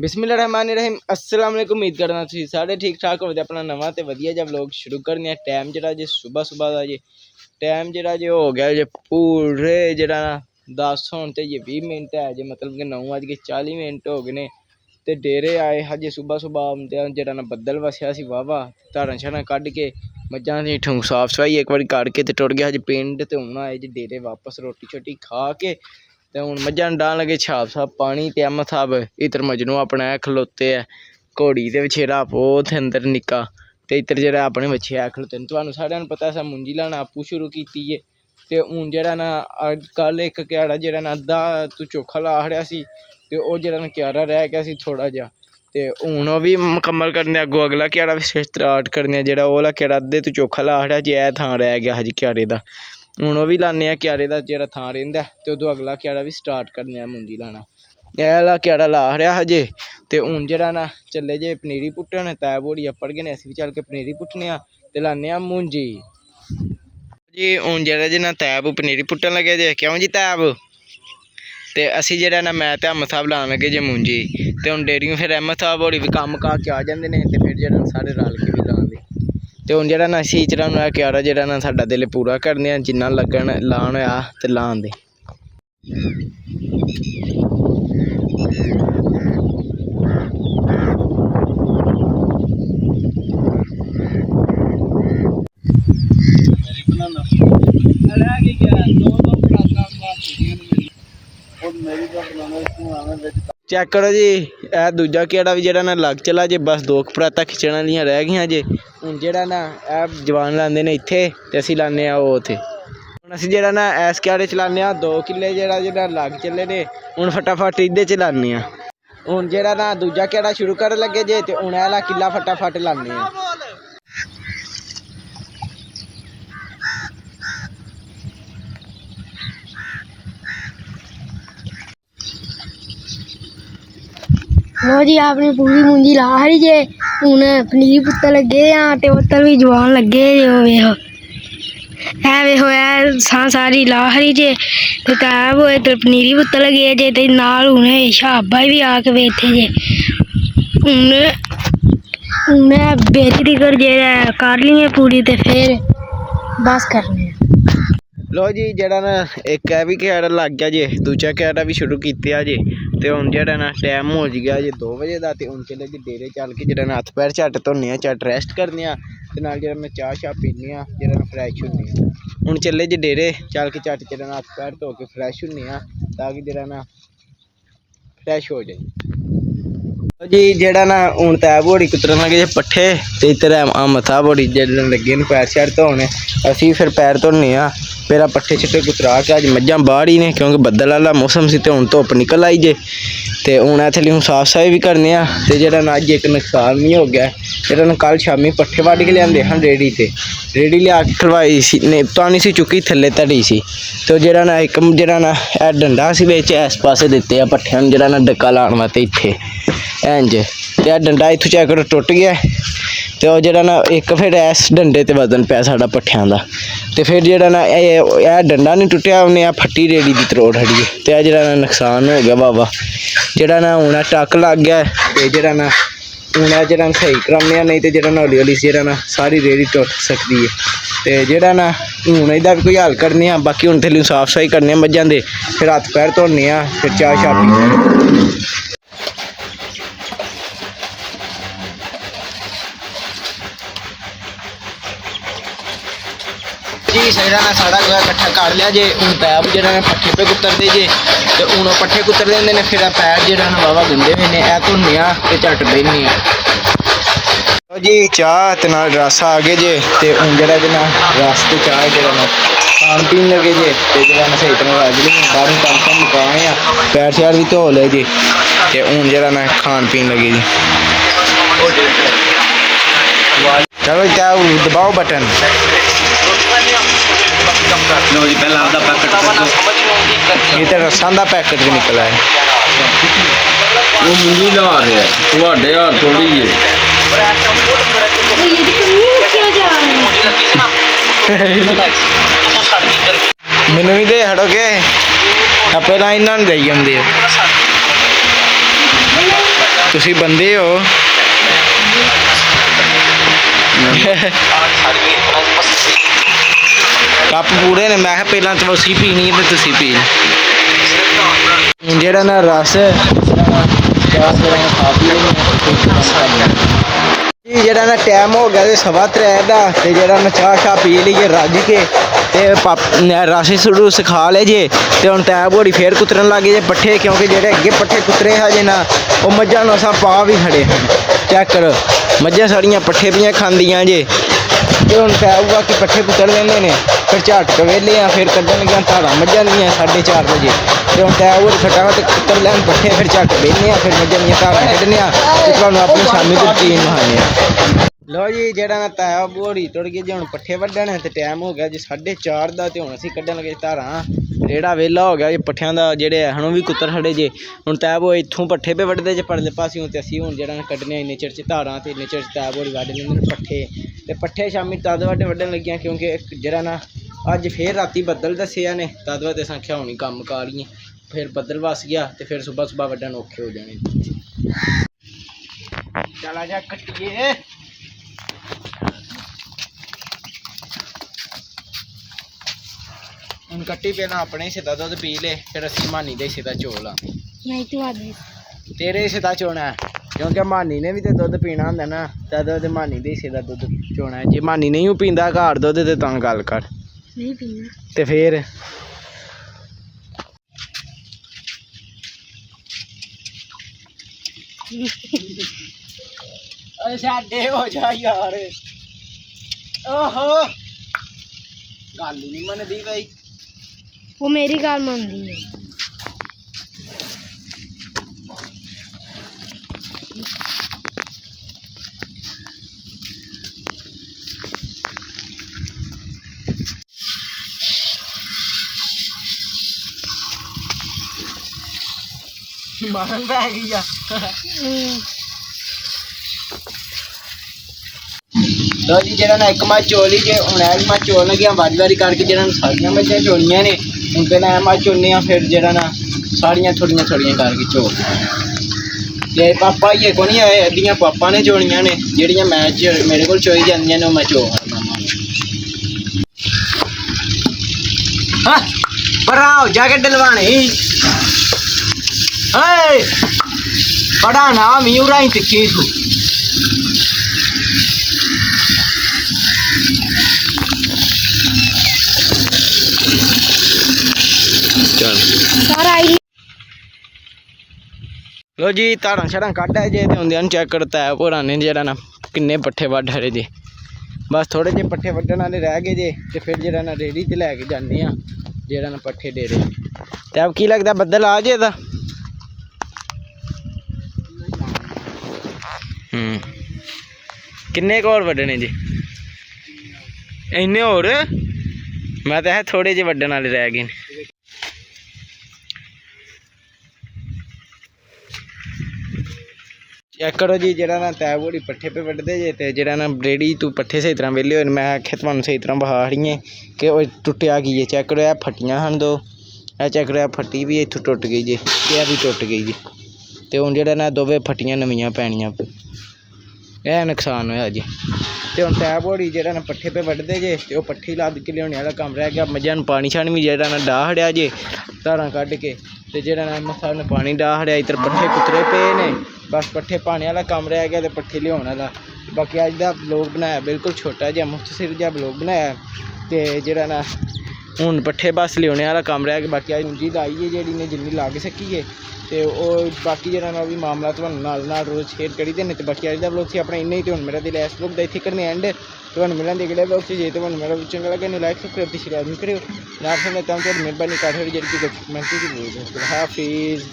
बिस्मिल्लाहिर्रहमानिर्रहीम अस्सलाम वालेकुम। उम्मीद करना तुसीं सारे ठीक ठाक होवोगे। अपना नवा ते वधिया जिहा व्लॉग शुरू करने। टाइम जिहड़ा जे सुबह सुबह दा जे टाइम जिहड़ा जे हो गया जे पूरे जिहड़ा 10 होण ते 20 मिनट है जे, मतलब कि 9:40 हो गए ने ते डेरे आए हजे सुबह सुबह आउंदे जिहड़ा ना बदल वसया सी वाहवा। धारां शारां कड्ढ के मझां दी ठूंग साफ सफाई एक बारी करके ते टुर गया हजे पिंड ते हुण आए जे डेरे वापस रोटी शोटी खा के ते हुण मझां डाहन लगे छाप साहब पानी ते अहमद साहब इधर मजनू अपना खलोते है घोड़ी ते बछेरा आपो उत्थे अंदर निक्का ते इधर जेह्ड़ा अपने बच्चे है खलोते न। तुहानूं सारेआं नूं पता असें मुंजी लाना आपूं शुरू कीती है ते हुण जेह्ड़ा ना कल एक क्यारा जेह्ड़ा ना अद्धा तू चोखा ला खड़ेआ सी ते ओह जेह्ड़ा ना क्यारा रह गया सी थोड़ा जिहा ते हुण ओह भी मुकम्मल करने अग्गों अगला क्यारा भी स्टार्ट करने जेह्ड़ा ओह् आह्ला क्यारा अद्धे तू चोखा ला खड़ेआ जे थां रह गया हा जी क्यारे दा। हुण ओह भी लान्ने आं क्यारे दा जेह्ड़ा थां रैंह्दा ते उद्धरों अगला क्यारा भी स्टार्ट करने आं मुंजी लाना। एह् आह्ला क्यारा ला खड़ेआ हा जे ते हुण जेह्ड़ा ना चले जे पनीरी पुट्टन तैब होड़ी अप्पड़ गै ने असीं भी चल के पनीरी पुट्टने आं ते लान्ने आं मुंजी जी। हुण जेह्ड़ा जे ना तैब पनीरी पुट्टन लगे जे क्यों जी तैब ते असीं जेह्ड़ा ना मैं ते अहमद साहब लान लगे जे मुंजी ते हुण डेरियों फिर अहमद साहब होरी भी कम्म काज आ जांदे ने ते फिर जेह्ड़ा सारे रल के भी लांदे ते हुण जेह्ड़ा ना असीं चढ़ाना क्यारा जेह्ड़ा ना साड्डा दिल पूरा करने आं जिन्ना लग्गन लान होएआ ते लान दे। चेक करो जी ए दूजा क्यारा भी जेह्ड़ा ना लग चला जे बस 2 परातां खिच्चण आह्लियां रह गईयां जे। हुण जेह्ड़ा ना ए जवान लांदे ने इत्थे ते असीं लान्ने आं ओह् उत्थे। हुण असीं जेह्ड़ा ना इस क्यारे च लान्ने आं 2 किल्ले जेह्ड़ा लग चले ने हुण फटाफट इह्दे च लान्ने आं। हुण जेह्ड़ा ना दूजा क्यारा शुरू करन लगे जे ते हुण आह्ला किल्ला फटाफट लान्ने आं। लो जी आपने पूरी मुंजी ला खड़ी जे। हुण पनीरी पुट्टन लगे आं ते उत्तर भी जवान लगे जे वेखो ए सारी ला खड़ी जे ते तैब होए ते पनीरी पुट्टन लगे जे ते नाल हुण शाबा भी आ के बैठे जे। हुण बिच तिकर जे कर लिए पूरी ते फिर बस करने। लो जी जेह्ड़ा ना इक ए भी क्यारा लग गया जे दूजा क्यारा भी शुरू कीता जे ते हुण जेह्ड़ा ना टाइम हो गया जे 2 बजे दा ते हुण चले जे डेरे चल के जेह्ड़ा ना हत्थ पैर झट्ट धोने आं झट्ट रैस्ट करने आं ते नाल जेह्ड़ा ना चाह् शाह् पीन्ने आं जेह्ड़ा ना फ्रैश होन्ने आं। हुण चले जे डेरे चल के झट्ट जेह्ड़ा ना हत्थ पैर धो के फ्रैश होन्ने आं ताकि जेह्ड़ा ना फ्रैश हो जाए जी। जेह्ड़ा ना हुण तैब होड़ी कुतरन लगे जे पट्ठे ते इद्धर अहमद साहब होड़ी जेह्ड़े लगे न पैर शैर धोन असीं फिर पैर धोने आं। फिर पट्ठे शिट्ठे कुतरा के अज्ज मझां बाहर ही ने क्योंकि बद्दल आह्ला मौसम सी ते हुण धुप्प निकल आई जे ते हुण इत्थे हुण साफ सफाई भी करने आं ते जेह्ड़ा ना अज्ज इक नुकसान भी हो गया जेह्ड़ा ना कल शामीं पट्ठे वड्ढ के लेआंदे हन रेह्ड़ी ते रेह्ड़ी लिआ के खड़वाई सी तानी सी चुक्की थल्ले धड़ी सी ते जेह्ड़ा ना इक जेह्ड़ा ना डंडा सी बिच इस पास्से दित्ते आ पट्ठेआं नूं जेह्ड़ा ना डक्का लाने वास्ते इत्थे इंज ते एह् डंडा इत्थूं चेक करो टुट गया ते ओह् जेह्ड़ा ना इक फिर इस डंडे ते वजन पेआ साढ़ा पट्ठेआं दा ते फिर जेह्ड़ा ना एह् डंडा निं टुट्टेआ उन्नै फट्टी रेह्ड़ी दी त्रोड़ खड़ी ते एह् जेह्ड़ा ना नुकसान हो गया वावा जेह्ड़ा ना हून टक लग गया ते जेह्ड़ा ना हून जेह्ड़ा स्हेई कराने आं नेईं ते जेह्ड़ा ना हौली हौली जेह्ड़ा ना सारी रेह्ड़ी टुट सकदी है ते जेह्ड़ा ना हून एह्दा बी कोई हल करने आं। बाकी हून थल्ले साफ सफाई करने आं मझां दे फिर हत्थ पैर धोने आं फिर चाह् शाह् पीने आं। जी जेह्ड़ा ना साढ़ा गोहा कट्ठा कर लिया जे हून तैब जेह्ड़ा ना पट्ठे पे कुतरदे जे ते हून ओह् पट्ठे कुतरदे होंदे ने फिर पैर जेह्ड़ा ना वावा गंदे होए ने एह् धोने आं ते झट्ट बेह्ने आं जी। चाह् ते नाल रस आ गए जे ते हून जेह्ड़ा जे ना रस ते चाह् जेह्ड़ा ना खान पीन लगे जे ते जेह्ड़ा ना स्हेई तरह रज ले बाहरों कम्म शम्म मुकाए आं पैर शैर भी धो ले जे ते हून जेह्ड़ा ना खान पीन लगे जी। चलो क्या दबाओ बटन लो जी पहला आपका पैकेट ये तो रसां दा पैकेट भी निकला है वो मुंजी ला रहे हैं ਤੁਹਾਡੇ ਹਾਲ ਥੋੜੀ ਹੈ ਮੈਨੂੰ ਵੀ ਦੇ ਹਟੋਗੇ ਆਪੇ ਨਾ ਇਹਨਾਂ ਨੂੰ ਦੇਈ ਜਾਂਦੇ ਆ ਤੁਸੀਂ ਬੰਦੇ ਹੋ ਕੱਪ ਪੂਰੇ ਨੇ। ਮੈਂ ਕਿਹਾ ਪਹਿਲਾਂ ਤੁਸੀਂ ਪੀਣੀ ਹੈ ਤੇ ਤੁਸੀਂ ਪੀ ਲਓ। ਜਿਹੜਾ ਨਾ ਰਸ ਜਿਹੜਾ ਨਾ ਟਾਈਮ ਹੋ ਗਿਆ ਤੇ 3:15 ਦਾ, ਤੇ ਜਿਹੜਾ ਨਾ ਚਾਹ ਪੀ ਲਈਏ ਰੱਜ ਕੇ ਤੇ ਰਸ ਸੁੜੂ ਸਿਖਾ ਲਏ ਜੇ। ਤੇ ਹੁਣ ਟੈਬ ਹੋੜੀ ਫੇਰ ਕੁਤਰਨ ਲੱਗ ਗਏ ਜੇ ਪੱਠੇ, ਕਿਉਂਕਿ ਜਿਹੜੇ ਅੱਗੇ ਪੱਠੇ ਕੁਤਰੇ ਹਜੇ ਨਾ ਉਹ ਮੱਝਾਂ ਨੂੰ ਅਸਾਂ ਪਾ ਵੀ ਖੜੇ ਹਨ। ਚੈੱਕ ਕਰੋ ਮੱਝਾਂ ਸਾਡੀਆਂ ਪੱਠੇ ਪੀਆਂ ਖਾਂਦੀਆਂ ਜੇ। ਤੇ ਹੁਣ ਟੈਬ ਹੋਊਗਾ ਕਿ ਪੱਠੇ ਕੁਤਰ ਲੈਂਦੇ ਨੇ, ਫਿਰ ਝੱਟ ਕੇ ਵਿਹਲੇ ਆ, ਫਿਰ ਕੱਢਣਗੀਆਂ ਧਾਰਾਂ ਮੱਝਾਂ ਦੀਆਂ 4:30 ਵਜੇ। ਤੇ ਹੁਣ ਟੈਬ ਹੋੜੀ ਖਟਾਵਾ ਤੇ ਕੁਤਰ ਲੈਣ ਪੱਠੇ, ਫਿਰ ਝੱਟ ਵਿਹਲੇ ਆ, ਫਿਰ ਮੱਝਾਂ ਦੀਆਂ ਧਾਰਾਂ ਕੱਢਣੇ ਆ ਤੇ ਤੁਹਾਨੂੰ ਆਪਣੀ ਸ਼ਾਮੀ ਦੀ ਰੁਟੀਨ ਵਿਖਾਉਂਦੇ ਆ। ਲਓ ਜੀ ਜਿਹੜਾ ਨਾ ਤਾਇਆ ਬੋੜੀ ਤੁਰ ਗਈ ਜੇ। ਹੁਣ ਪੱਠੇ ਵੱਢਣ ਤੇ ਟਾਈਮ ਹੋ ਗਿਆ ਜੀ 4:30 ਦਾ, ਤੇ ਹੁਣ ਅਸੀਂ ਕੱਢਣ ਲੱਗੇ ਧਾਰਾਂ। ਰੇੜਾ ਵਿਹਲਾ ਹੋ ਗਿਆ ਜੀ ਪੱਠਿਆਂ ਦਾ, ਜਿਹੜੇ ਹੁਣ ਵੀ ਕੁੱਤਰ ਖੜੇ ਜੇ। ਹੁਣ ਤੈਬ ਉਹ ਇੱਥੋਂ ਪੱਠੇ ਪੇ ਵੱਢਦੇ ਜੇ ਪਰਲੇ ਪਾਸਿਓਂ, ਤੇ ਅਸੀਂ ਹੁਣ ਜਿਹੜਾ ਕੱਢਣੇ ਇੰਨੇ ਚਿਰ 'ਚ ਧਾਰਾਂ, ਤੇ ਇੰਨੇ ਚਿਰ 'ਚ ਤੈਬ ਹੋੜੀ ਵੱਢ ਲੈਂਦੇ ਨੇ ਪੱਠੇ। ਤੇ ਪੱਠੇ ਸ਼ਾਮੀ ਤਦ ਵੱਢਣ ਲੱਗੀਆਂ, ਕਿਉਂਕਿ ਜਿਹੜਾ ਨਾ ਅੱਜ ਫੇਰ ਰਾਤੀ ਬੱਦਲ ਦੱਸਿਆ ਨੇ, ਤਦ ਵਾ ਤੇ ਸੰਖਿਆ ਹੋਣੀ ਕੰਮ ਕਾਰੀਏ, ਫਿਰ ਬੱਦਲ ਵਸ ਗਿਆ ਤੇ ਫਿਰ ਸੁਬਾਹ ਵੱਢਣ ਔਖੇ ਹੋ ਜਾਣੇ। ਚਲਾ ਜਾ ਕੱਟੀਏ। ਹੁਣ ਕੱਟੀ ਪਹਿਲਾਂ ਆਪਣੇ ਹਿੱਸੇ ਦਾ ਦੁੱਧ ਪੀ ਲੈ, ਫਿਰ ਅਸੀਂ ਮਾਨੀ ਦੇ ਹਿੱਸੇ ਦਾ ਚੋਲ ਆ। ਨਹੀਂ ਤੂੰ ਆਦੇ ਤੇਰੇ ਹਿੱਸੇ ਦਾ ਚੋਣਾ, ਕਿਉਂਕਿ ਮਾਨੀ ਨੇ ਵੀ ਤੇ ਦੁੱਧ ਪੀਣਾ ਹੁੰਦਾ ਨਾ, ਤਦ ਤੇ ਮਾਨੀ ਦੇ ਹਿੱਸੇ ਦਾ ਦੁੱਧ ਚੋਣਾ। ਜੇ ਮਾਨੀ ਨਹੀਂ ਉਹ ਪੀਂਦਾ ਘਰ ਦੁੱਧ ਤੇ ਤਾਂ ਗੱਲ ਕਰ, ਨਹੀਂ ਪੀਣਾ ਤੇ ਫਿਰ ਸਾਡੇ ਹੋ ਜਾ ਯਾਰ। ਓਹੋ ਗੱਲ ਹੀ ਨਹੀਂ ਮੰਨਦੀ ਬਈ। ਉਹ ਮੇਰੀ ਗੱਲ ਮੰਨਦੀ ਹੈ। ਮਾਰਨ ਪੈ ਗਈ ਆ। ਲੋ ਜੀ ਜਿਹੜਾ ਨਾ ਇੱਕ ਮੱਝ ਚੋਲੀ ਜੇ, ਹੁਣ ਇਹ ਮੱਝ ਚੋਲ ਲੱਗਿਆ ਵਾਰੀ ਕਰਕੇ, ਜਿਹੜਾ ਸਾਰੀਆਂ ਮੱਝਾਂ ਚੋਣੀਆਂ ਨੇ। ਹੁਣ ਪਹਿਲਾਂ ਇਹ ਮੱਝ ਚੋਣਨੀ ਆ, ਫਿਰ ਜਿਹੜਾ ਨਾ ਸਾਰੀਆਂ ਥੋੜੀਆਂ ਕਰਕੇ ਚੋਲ। ਤੇ ਪਾਪਾ ਇਹ ਕੋ ਨਹੀਂ ਆਏ, ਅੱਧੀਆਂ ਪਾਪਾ ਨੇ ਚੋਣੀਆਂ ਨੇ, ਜਿਹੜੀਆਂ ਮੈਂ ਮੇਰੇ ਕੋਲ ਚੋਈ ਜਾਂਦੀਆਂ ਨੇ ਉਹ ਮੈਂ ਚੋ ਪਰਾਂ ਹੋ ਜਾ ਕੇ ਡਲਵਾਣੀ। ਬੜਾ ਨਾ ਮਿਊਰਾ ਹੀ ਤਿੱਖੀ ਤੂੰ। ਲੋ ਜੀ ਧਾਰਾਂ ਛੜਾਂ ਕੱਢ ਆਏ ਜੇ, ਤੇ ਹੁੰਦਿਆਂ ਨੂੰ ਚੈੱਕ ਕਰਤਾ ਹੈ ਭੋਰਾ ਨੇ ਜਿਹੜਾ ਨਾ ਕਿੰਨੇ ਪੱਠੇ ਵੱਢ ਹਰੇ ਜੇ। ਬਸ ਥੋੜੇ ਜਿਹੇ ਪੱਠੇ ਵੱਢਣ ਵਾਲੇ ਰਹਿ ਗਏ ਜੇ, ਤੇ ਫਿਰ ਜਿਹੜਾ ਨਾ ਰੇਹੜੀ ਤੇ ਲੈ ਕੇ ਜਾਂਦੇ ਆ ਜਿਹੜਾ ਨਾ ਪੱਠੇ ਡੇਰੇ। ਤੇ ਆਪ ਕੀ ਲੱਗਦਾ ਬੱਦਲ ਆ ਜੇ ਇਹਦਾ? ਕਿੰਨੇ ਕੁ ਹੋਰ ਵੱਢਣੇ ਜੀ? ਇੰਨੇ ਹੋਰ? ਮੈਂ ਤਾਂ ਇਹ ਥੋੜੇ ਜਿਹੇ ਵੱਢਣ ਵਾਲੇ ਰਹਿ ਗਏ ਨੇ। ਚੈੱਕ ਕਰੋ ਜੀ ਜਿਹੜਾ ਨਾ ਤੈਬ ਹੋੜੀ ਪੱਠੇ ਪੇ ਵੱਢਦੇ ਜੇ, ਤੇ ਜਿਹੜਾ ਨਾ ਰੇੜੀ ਤੂੰ ਪੱਠੇ ਸਹੀ ਤਰ੍ਹਾਂ ਵਿਹਲੇ ਹੋਏ। ਮੈਂ ਆਖਿਆ ਤੁਹਾਨੂੰ ਸਹੀ ਤਰ੍ਹਾਂ ਬਹਾ ਹੜੀਏ ਕਿ ਉਹ ਟੁੱਟਿਆ ਕੀ ਹੈ। ਚੈੱਕ ਕਰੋ ਇਹ ਫੱਟੀਆਂ ਹਨ ਦੋ, ਇਹ ਚੈੱਕ ਕਰੋ ਇਹ ਫੱਟੀ ਵੀ ਇੱਥੋਂ ਟੁੱਟ ਗਈ ਜੇ, ਤੇ ਇਹ ਵੀ ਟੁੱਟ ਗਈ ਜੀ। ਤੇ ਹੁਣ ਜਿਹੜਾ ਨਾ ਦੋਵੇਂ ਫੱਟੀਆਂ ਨਵੀਆਂ ਪੈਣੀਆਂ, ਇਹ ਨੁਕਸਾਨ ਹੋਇਆ ਜੀ। ਤੇ ਹੁਣ ਤੈਬ ਹੋੜੀ ਜਿਹੜਾ ਨਾ ਪੱਠੇ ਪੇ ਵੱਢਦੇ ਜੇ, ਤੇ ਉਹ ਪੱਠੀ ਲੱਦ ਕੇ ਲਿਆਉਣੇ ਵਾਲਾ ਕੰਮ ਰਹਿ ਗਿਆ। ਮੱਝਾਂ ਨੂੰ ਪਾਣੀ ਛਾਣੀ ਵੀ ਜਿਹੜਾ ਨਾ ਡਾਹ ਹੜਿਆ ਜੇ ਧਾਰਾਂ ਕੱਢ ਕੇ, ਤੇ ਜਿਹੜਾ ਨਾ ਮੱਥਾ ਨੇ ਪਾਣੀ ਡਾਹ ਹੜਿਆ। ਇੱਧਰ ਪੱਠੇ ਕੁਤਰੇ ਪਏ ਨੇ, ਬਸ ਪੱਠੇ ਪਾਣੇ ਵਾਲਾ ਕੰਮ ਰਹਿ ਗਿਆ ਤੇ ਪੱਠੇ ਲਿਆਉਣ ਵਾਲਾ। ਬਾਕੀ ਅੱਜ ਦਾ ਬਲੌਗ ਬਣਾਇਆ ਬਿਲਕੁਲ ਛੋਟਾ ਜਿਹਾ ਮੁਖਤਸਰ ਜਿਹਾ ਬਲੌਗ ਬਣਾਇਆ, ਤੇ ਜਿਹੜਾ ਨਾ ਹੁਣ ਪੱਠੇ ਬਸ ਲਿਆਉਣੇ ਵਾਲਾ ਕੰਮ ਰਹਿ ਗਿਆ। ਬਾਕੀ ਅੱਜ ਮੁੰਜੀ ਲਾਈ ਹੈ ਜਿਹੜੀ ਨੇ ਜਿੰਨੀ ਲੱਗ ਸਕੀਏ, ਤੇ ਉਹ ਬਾਕੀ ਜਿਹੜਾ ਨਾ ਉਹ ਵੀ ਮਾਮਲਾ ਤੁਹਾਨੂੰ ਨਾਲ ਰੋਜ਼ ਸ਼ੇਅਰ ਕਰੀ ਦੇ ਨੇ। ਤੇ ਬਾਕੀ ਅੱਜ ਦਾ ਬਲੌਗ ਸੀ ਆਪਣਾ ਇੰਨਾ ਹੀ। ਤੇ ਹੁਣ ਮੇਰਾ ਦਿਲ ਇਸ ਬਲੌਗ ਦਾ ਇੱਥੇ ਕਰਨੇ ਐਂਡ। ਤੁਹਾਨੂੰ ਮਿਲਾਂਗੇ ਅਗਲੇ ਬਲੌਗ 'ਚ। ਜੇ ਤੁਹਾਨੂੰ ਮੇਰਾ ਚੰਗਾ ਲੱਗੇ ਨੇ ਲਾਈਕ ਸਬਸਕ੍ਰਾਈਬ ਦੀ ਸ਼ੇਅਰ ਕਰਿਓ। ਨਾਲ ਫਿਰ ਮੈਂ ਤੁਹਾਨੂੰ ਮਿਹਰਬਾਨੀ ਕਰ ਜਿਹੜੀ ਕਿ ਕਮੈਂਟ 'ਚ ਬੋਲ ਦਿਓ। ਹਾਫਿਜ਼।